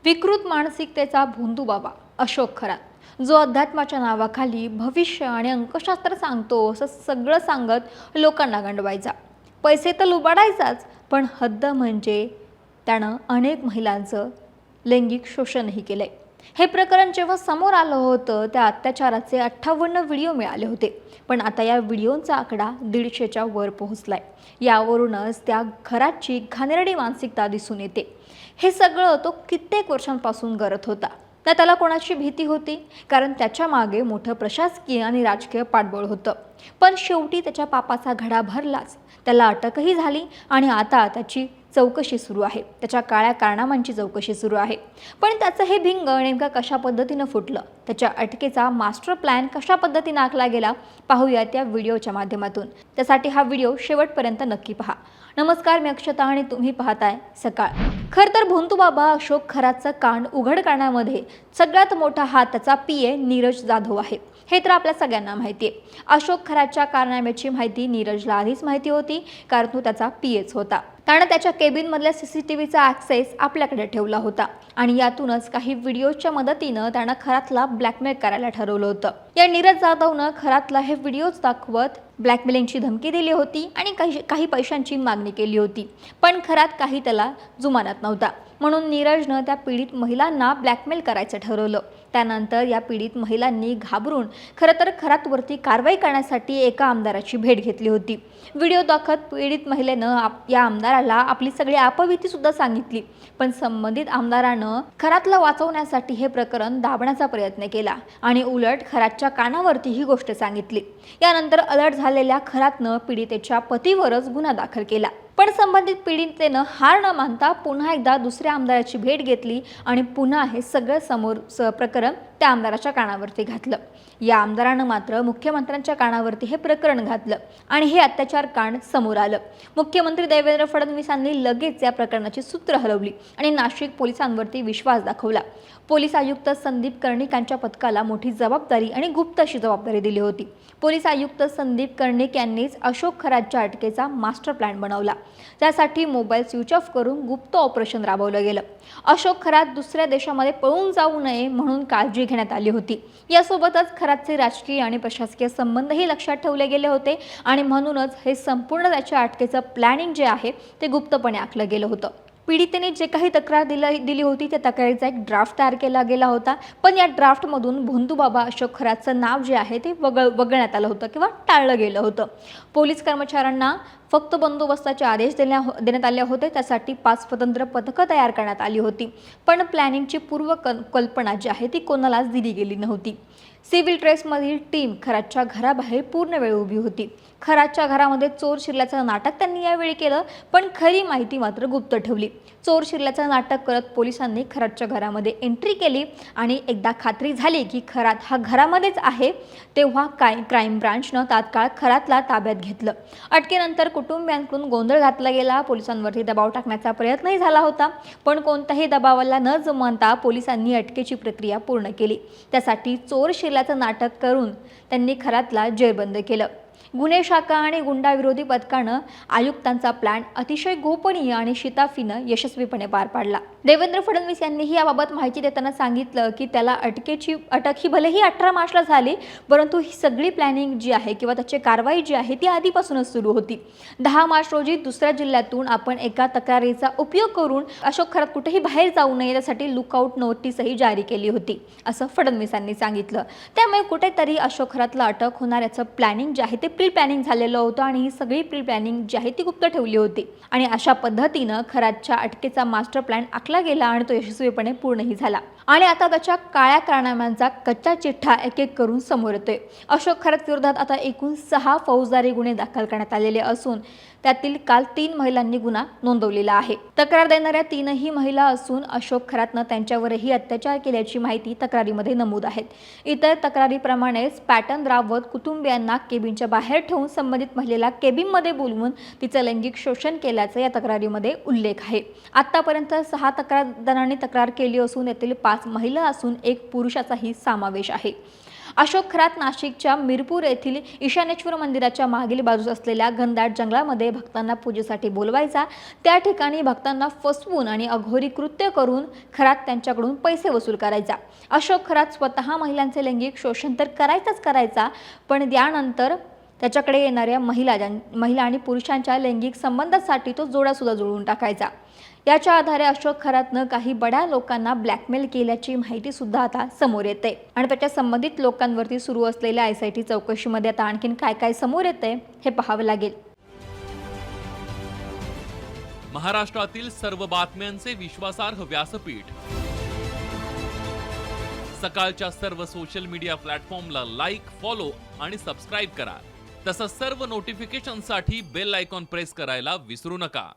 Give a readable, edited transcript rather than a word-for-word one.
विकृत मानसिकतेचा भोंदू बाबा अशोक खरात, जो अध्यात्माच्या नावाखाली भविष्य आणि अंकशास्त्र सांगतो असं सगळं सांगत लोकांना गंडवायचा. पैसे तर लुबाडायचाच, पण हद्द म्हणजे त्यानं अनेक महिलांचं लैंगिक शोषणही केलंय. हे प्रकरण जेव्हा समोर आलं होतं त्या अत्याचाराचे 58 व्हिडिओ मिळाले होते, पण आता या व्हिडिओंचा आकडा 150च्या वर पोहोचलाय. यावरूनच त्या खराची घाणेरडी मानसिकता दिसून येते. हे सगळं तो कित्येक वर्षांपासून करत होता. ना त्याला कोणाची भीती होती, कारण त्याच्या मागे मोठं प्रशासकीय आणि राजकीय पाठबळ होतं. पण शेवटी त्याच्या पापाचा घडा भरलाच. त्याला अटकही झाली आणि आता त्याची चौकशी सुरू आहे. त्याच्या काळ्या कारणामांची चौकशी सुरू आहे. पण त्याचं हे भिंग नेमकं कशा पद्धतीनं फुटलं, त्याच्या अटकेचा मास्टर प्लॅन कशा पद्धतीनं आखला गेला, पाहूया त्या व्हिडिओच्या माध्यमातून. त्यासाठी हा व्हिडिओ शेवटपर्यंत नक्की पहा. नमस्कार, मी अक्षता आणि तुम्ही पाहताय सकाळ. खरं तर भोंदू बाबा अशोक खरातचं कांड उघड करण्यामध्ये सगळ्यात मोठा हात त्याचा पीए नीरज जाधव आहे. हे तर आपल्या सगळ्यांना माहिती आहे. अशोक खरातच्या कारनाम्याची माहिती नीरजला आधीच माहिती होती, कारण तो त्याचा पीएच होता. त्यानं त्याच्या केबिनमधल्या सीसीटीव्हीचा ॲक्सेस आपल्याकडे ठेवला होता आणि यातूनच काही व्हिडिओच्या मदतीनं त्यानं खरातला ब्लॅकमेल करायला ठरवलं होतं. या नीरज जाधवनं खरातला हे व्हिडिओज दाखवत ब्लॅकमेलिंगची धमकी दिली होती आणि काही पैशांची मागणी केली होती. पण खरात काही त्याला जुमानत नव्हता, म्हणून नीरजनं त्या पीडित महिलांना ब्लॅकमेल करायचं ठरवलं. त्यानंतर या पीडित महिलांनी घाबरून खरं तर खरातवरती कारवाई करण्यासाठी एका आमदाराची भेट घेतली होती. व्हिडिओ दाखवत पीडित महिलेनं या आमदाराला आपली सगळी अपविती सुद्धा सांगितली. पण संबंधित आमदारानं खरातला वाचवण्यासाठी हे प्रकरण दाबण्याचा प्रयत्न केला आणि उलट खरातच्या कानावरती ही गोष्ट सांगितली. यानंतर अलर्ट झालेल्या खरातनं पीडितेच्या पतीवरच गुन्हा दाखल केला. पण संबंधित पीडितेनं हार न मानता पुन्हा एकदा दुसऱ्या आमदाराची भेट घेतली आणि पुन्हा हे सगळं प्रकरण त्या आमदाराच्या कानावरती घातलं. या आमदारानं मात्र मुख्यमंत्र्यांच्या कानावरती हे प्रकरण घातलं आणि हे अत्याचार कांड समोर आलं. मुख्यमंत्री देवेंद्र फडणवीसांनी लगेच या प्रकरणाची सूत्र हलवली आणि नाशिक पोलिसांवरती विश्वास दाखवला. पोलीस आयुक्त संदीप कर्णिक यांच्या पथकाला मोठी जबाबदारी आणि गुप्त अशी जबाबदारी दिली होती. पोलीस आयुक्त संदीप कर्णिक यांनीच अशोक खरातच्या अटकेचा मास्टर प्लॅन बनवला. त्यासाठी मोबाईल स्विच ऑफ करून गुप्त ऑपरेशन राबवलं गेलं. अशोक खरात दुसऱ्या देशामध्ये पळून जाऊ नये म्हणून काळजी घेण्यात आली होती. यासोबतच खरातचे राजकीय आणि प्रशासकीय संबंधही लक्षात ठेवले गेले होते आणि म्हणूनच हे संपूर्ण त्याच्या अटकेचं प्लॅनिंग जे आहे ते गुप्तपणे आखलं गेलं होतं. पीडितेने जे काही तक्रार दिली होती त्या तक्रारीचा एक ड्राफ्ट तयार केला गेला होता. पण या ड्राफ्टमधून भोंदू बाबा अशोक खरातचं नाव जे आहे ते वगळण्यात आलं होतं किंवा टाळलं गेलं होतं. पोलीस कर्मचाऱ्यांना फक्त बंदोबस्ताचे आदेश देण्यात आले होते. त्यासाठी 5 स्वतंत्र पथकं तयार करण्यात आली होती. पण प्लॅनिंगची कल्पना जी आहे ती कोणालाच दिली गेली नव्हती. सिव्हिल ड्रेसमधील टीम खरातच्या घराबाहेर पूर्ण वेळ उभी होती. खरातच्या घरामध्ये चोर शिरल्याचं नाटक त्यांनी यावेळी केलं, पण खरी माहिती मात्र गुप्त ठेवली. चोर शिरल्याचं नाटक करत पोलिसांनी खरातच्या घरामध्ये एंट्री केली आणि एकदा खात्री झाली की खरात हा घरामध्येच आहे, तेव्हा क्राईम ब्रांचनं तात्काळ खरातला ताब्यात घेतलं. अटकेनंतर कुटुंबियांकडून गोंधळ घातला गेला. पोलिसांवरती दबाव टाकण्याचा प्रयत्नही झाला होता, पण कोणत्याही दबावाला न जुमानता पोलिसांनी अटकेची प्रक्रिया पूर्ण केली. त्यासाठी चोर शिरल्याचं नाटक करून त्यांनी खरातला जेरबंद केलं. गुन्हे शाखा आणि गुंडाविरोधी पथकानं आयुक्तांचा प्लॅन अतिशय गोपनीय आणि शिताफीनं यशस्वीपणे पार पाडला. देवेंद्र फडणवीस यांनीही याबाबत माहिती देताना सांगितलं की त्याला अटक ही भलेही 18 मार्चला झाली, परंतु ही सगळी प्लॅनिंग जी आहे किंवा त्याची कारवाई जी आहे ती आधीपासूनच सुरू होती. 10 मार्च रोजी दुसऱ्या जिल्ह्यातून आपण एका तक्रारीचा उपयोग करून अशोक खरात कुठेही बाहेर जाऊ नये यासाठी लुकआउट नोटीसही जारी केली होती, असं फडणवीसांनी सांगितलं. त्यामुळे कुठेतरी अशोक खरातला अटक होणार याचं प्लॅनिंग जे आहे ते प्री प्लॅनिंग झालेलं होतं आणि ही सगळी प्री प्लॅनिंग जी आहे ती गुप्त ठेवली होती आणि अशा पद्धतीनं खरातच्या अटकेचा मास्टर प्लॅन आखला गेला आणि तो यशस्वीपणे पूर्णही झाला. आणि आता त्याच्या काळ्या कारनाम्यांचा कच्चा चिठ्ठा एक एक करून समोर येतोय. अशोक खरात विरोधात आता एकूण 6 फौजदारी गुन्हे दाखल करण्यात आलेले असून त्यातील काल 3 महिलांनी गुन्हा नोंदवलेला आहे. तक्रार देणाऱ्या 3ही महिला असून अशोक खरातनं त्यांच्यावरही अत्याचार केल्याची माहिती तक्रारीमध्ये नमूद आहेत. इतर तक्रारीप्रमाणेच पॅटर्न राबवत कुटुंबियांना केबिनच्या बाहेर ठेवून संबंधित महिलेला केबिनमध्ये बोलवून तिचं लैंगिक शोषण केल्याचं या तक्रारीमध्ये उल्लेख आहे. आतापर्यंत 6 तक्रारदारांनी तक्रार केली असून यातील 5 महिला असून 1 पुरुषाचाही समावेश आहे. अशोक खरात नाशिकच्या मिरपूर येथील ईशानेश्वर मंदिराच्या मागील बाजूस असलेल्या घनदाट जंगलामध्ये भक्तांना पूजेसाठी बोलवायचा. त्या ठिकाणी भक्तांना फसवून आणि अघोरी कृत्य करून खरात त्यांच्याकडून पैसे वसूल करायचा. अशोक खरात स्वतः महिलांचे लैंगिक शोषण तर करायचा, पण त्यानंतर त्याच्याकडे येणाऱ्या महिला आणि पुरुषांच्या लैंगिक संबंधासाठी तो जोडा सुद्धा जुळवून टाकायचा. याच्या आधारे अशोक खरातनं काही बड्या लोकांना ब्लॅकमेल केल्याची माहिती सुद्धा आता समोर येते आणि त्याच्या संबंधित लोकांवरती सुरू असलेल्या SIT चौकशीमध्ये आता आणखीन काय काय समोर येते हे पाहावं लागेल. महाराष्ट्रातील सर्व बातम्यांचे विश्वासार्ह व्यासपीठ सकाळच्या सर्व सोशल मीडिया प्लॅटफॉर्मला लाईक, फॉलो आणि सबस्क्राईब करा. तसंच सर्व नोटिफिकेशनसाठी बेल आयकॉन प्रेस करायला विसरू नका.